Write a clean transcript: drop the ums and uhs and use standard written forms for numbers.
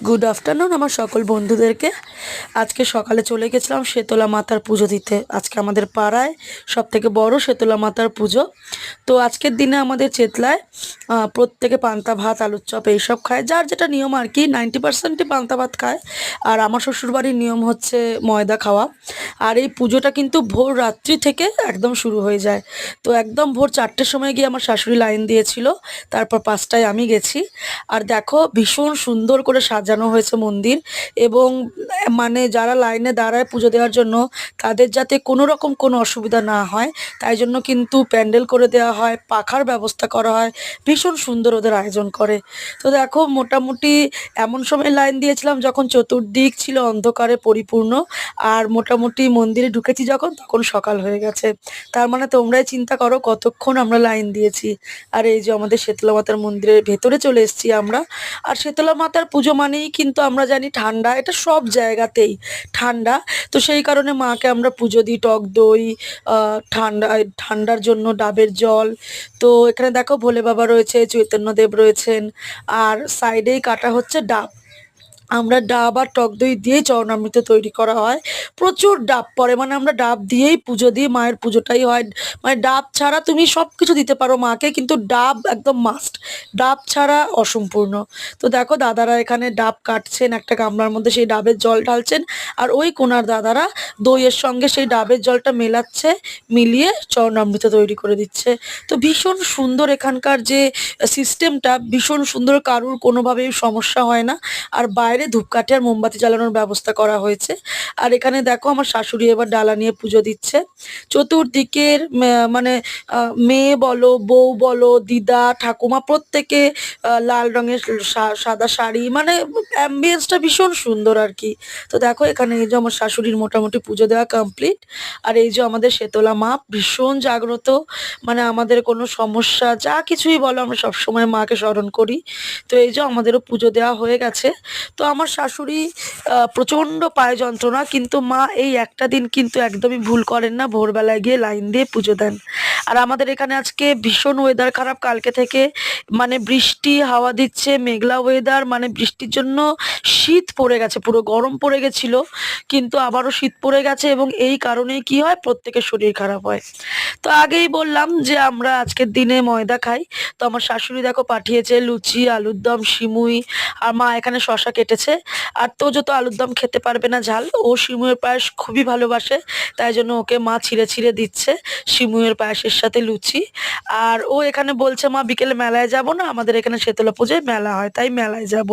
Good afternoon আমার সকল বন্ধুদেরকে। আজকে সকালে চলে গেছিলাম শেতলা মাতার পুজো দিতে। আজকে আমাদের পাড়ায় সবথেকে বড় শেতলা মাতার পুজো। তো আজকের দিনে আমাদের চেতলায় প্রত্যেকে পান্তা ভাত, আলুর চপ এইসব খায়, যার যেটা নিয়ম আর কি। 90%ই পান্তা ভাত খায়। আর আমার শ্বশুরবাড়ির নিয়ম হচ্ছে ময়দা খাওয়া। আর এই পুজোটা কিন্তু ভোর রাত্রি থেকে একদম শুরু হয়ে যায়। তো একদম ভোর 4টের সময় গিয়ে আমার শাশুড়ি লাইন দিয়েছিল, তারপর 5টায় আমি গেছি। আর দেখো ভীষণ সুন্দর করে সাজানো হয়েছে মন্দির। এবং মানে যারা লাইনে দাঁড়ায় পুজো দেওয়ার জন্য, তাদের যাতে কোনো রকম কোনো অসুবিধা না হয়, তাই জন্য কিন্তু প্যান্ডেল করে দেওয়া হয়, পাখার ব্যবস্থা করা হয়। ভীষণ সুন্দর ওদের আয়োজন করে। তো দেখো মোটামুটি এমন সময় লাইন দিয়েছিলাম যখন চতুর্দিক ছিল অন্ধকারে পরিপূর্ণ। আর মোটামুটি মন্দিরে ঢুকেছি যখন, তখন সকাল হয়ে গেছে। তার মানে তোমরাই চিন্তা করো কতক্ষণ আমরা লাইন দিয়েছি। আর এই যে আমাদের শীতলা মাতার মন্দিরের ভেতরে চলে এসেছি আমরা। আর শীতলা মাতার পুজো মানেই কিন্তু আমরা জানি ঠান্ডা, এটা সব জায়গাতেই ঠান্ডা। তো সেই কারণে মাকে আমরা পুজো দিই টক দই, ঠান্ডার জন্য ডাবের জল। তো এখানে দেখো ভোলে বাবা রয়েছে, চৈতন্যদেব রয়েছেন। আর সাইডেই কাটা হচ্ছে ডাব। আমরা ডাব আর টক দই দিয়েই চরণামৃত তৈরি করা হয়। প্রচুর ডাব পড়ে, মানে আমরা ডাব দিয়েই পুজো দিই, মায়ের পুজোটাই হয়। মানে ডাব ছাড়া তুমি সব কিছু দিতে পারো মাকে, কিন্তু ডাব একদম মাস্ট। ডাব ছাড়া অসম্পূর্ণ। তো দেখো দাদারা এখানে ডাব কাটছেন, একটা গামলার মধ্যে সেই ডাবের জল ঢালছেন। আর ওই কোনার দাদারা দইয়ের সঙ্গে সেই ডাবের জলটা মেলাচ্ছে, মিলিয়ে চরণামৃত তৈরি করে দিচ্ছে। তো ভীষণ সুন্দর এখানকার যে সিস্টেমটা, ভীষণ সুন্দর, কারুর কোনোভাবেই সমস্যা হয় না। আর বাইরে ধূপকাঠি আর মোমবাতি জ্বালানোর ব্যবস্থা করা হয়েছে। আর এখানে দেখো আমার শাশুড়ি এবার ডালা নিয়ে পুজো দিচ্ছে। চতুর্দিকের মানে মেয়ে বলো, বউ বলো, দিদা, ঠাকুমা প্রত্যেকে লাল রঙের সাদা শাড়ি, মানে অ্যাম্বিয়েন্সটা ভীষণ সুন্দর আর কি। তো দেখো এখানে এই যে আমার শাশুড়ির মোটামুটি পুজো দেওয়া কমপ্লিট। আর এই যে আমাদের শেতলা মা ভীষণ জাগ্রত। মানে আমাদের কোনো সমস্যা যা কিছুই বলো, আমরা সবসময় মাকে স্মরণ করি। তো এই যে আমাদেরও পুজো দেওয়া হয়ে গেছে। তো আমার শাশুড়ি প্রচণ্ড পায়ে যন্ত্রণা, কিন্তু মা এই একটা দিন কিন্তু একদমই ভুল করেন না, ভোরবেলায় গিয়ে লাইন দিয়ে পুজো দেন। আর আমাদের এখানে আজকে ভীষণ ওয়েদার খারাপ কালকে থেকে। মানে বৃষ্টি হাওয়া দিচ্ছে, মেঘলা ওয়েদার, মানে বৃষ্টির জন্য শীত পড়ে গেছে, পুরো গরম পড়ে গেছিল। কিন্তু আবারও শীত পড়ে গেছে, এবং এই কারণেই কি হয়, প্রত্যেকের শরীর খারাপ হয়। তো আগেই বললাম যে আমরা আজকের দিনে ময়দা খাই। তো আমার শাশুড়ি দেখো পাঠিয়েছে লুচি, আলুর দম, সিমুই। আর মা এখানে শসা কেটেছে। আর তোজো তো আলুর দম খেতে পারবে না ঝাল, ও সিমুইয়ের পায়েস খুবই ভালোবাসে। তাই জন্য ওকে মা ছিঁড়ে ছিঁড়ে দিচ্ছে সিমুইয়ের পায়েসের সাথে লুচি। আর ও এখানে বলছে মা বিকেলে মেলায় যাব না, আমাদের এখানে শীতলা পুজোয় মেলা হয়, তাই মেলায় যাব।